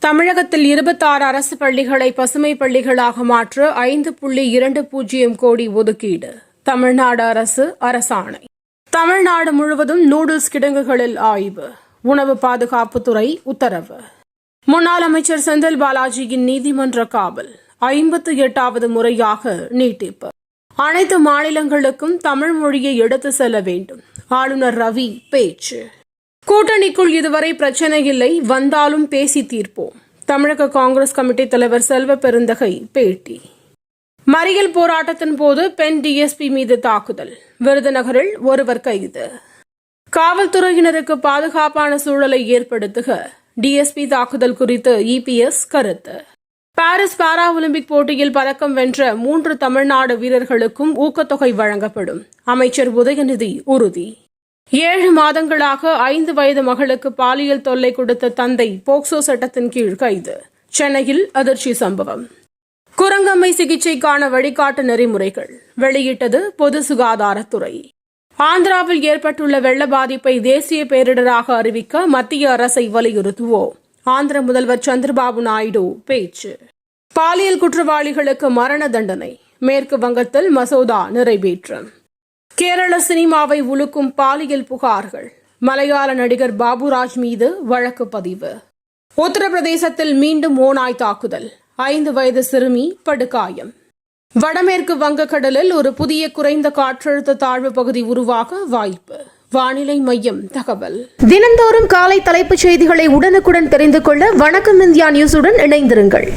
தமிழகத்தில் 26 அரசு பள்ளிகளை பசுமை பள்ளிகளாக மாற்ற 5.20 கோடி ஒதுக்கீடு. தமிழ்நாடு அரசு அரசாணை. தமிழ்நாடு முழுவதும் நூடுல்ஸ் கிடங்குகளில் ஆய்வு. உணவு பாதுகாப்புத்துறை உத்தரவு. முன்னாள் அமைச்சர் செந்தில் பாலாஜியின் நீதிமன்ற காவல் 58வது முறையாக நீட்டிப்பு. அனைத்து மாநிலங்களுக்கும் தமிழ் மொழியை எடுத்து செல்ல வேண்டும். ஆளுநர் ரவி பேச்சு. கூட்டணிக்குள் இதுவரை பிரச்சனை இல்லை, வந்தாலும் பேசி தீர்ப்போம். தமிழக காங்கிரஸ் கமிட்டி தலைவர் செல்வ பெருந்தகை பேட்டி. மறியல் போராட்டத்தின் போது பெண் டிஎஸ்பி மீது தாக்குதல். விருதுநகரில் ஒருவர் கைது. காவல்துறையினருக்கு பாதுகாப்பான சூழலை ஏற்படுத்துக. டிஎஸ்பி தாக்குதல் குறித்து இபிஎஸ் கருத்து. பாரிஸ் பாரா ஒலிம்பிக் போட்டியில் பதக்கம் வென்ற 3 தமிழ்நாடு வீரர்களுக்கும் ஊக்கத்தொகை வழங்கப்படும். அமைச்சர் உதயநிதி உறுதி. 7 மாதங்களாக 5 வயது மகளுக்கு பாலியல் தொல்லை கொடுத்த தந்தை போக்சோ சட்டத்தின் கீழ் கைது. சென்னையில் அதிர்ச்சி சம்பவம். குரங்கம்மை சிகிச்சைக்கான வழிகாட்டு நெறிமுறைகள் வெளியிட்டது பொது சுகாதாரத்துறை. ஆந்திராவில் ஏற்பட்டுள்ள வெள்ள பாதிப்பை தேசிய பேரிடராக அறிவிக்க மத்திய அரசை வலியுறுத்துவோம். ஆந்திர முதல்வர் சந்திரபாபு நாயுடு பேச்சு. பாலியல் குற்றவாளிகளுக்கு மரண தண்டனை. மேற்கு வங்கத்தில் மசோதா நிறைவேற்றம். கேரள சினிமாவை உலுக்கும் பாலியல் புகார்கள். மலையாள நடிகர் பாபுராஜ் மீது வழக்கு பதிவு. உத்தரப்பிரதேசத்தில் மீண்டும் ஓநாய் தாக்குதல். 5 வயது சிறுமி படுகாயம். வடமேற்கு வங்கக்கடலில் ஒரு புதிய குறைந்த காற்றழுத்த தாழ்வு பகுதி உருவாக வாய்ப்பு. வானிலை மையம் தகவல். தினந்தோறும் காலை தலைப்புச் செய்திகளை உடனுக்குடன் தெரிந்து கொள்ள வணக்கம் இந்தியா நியூஸுடன் இணைந்திருங்கள்.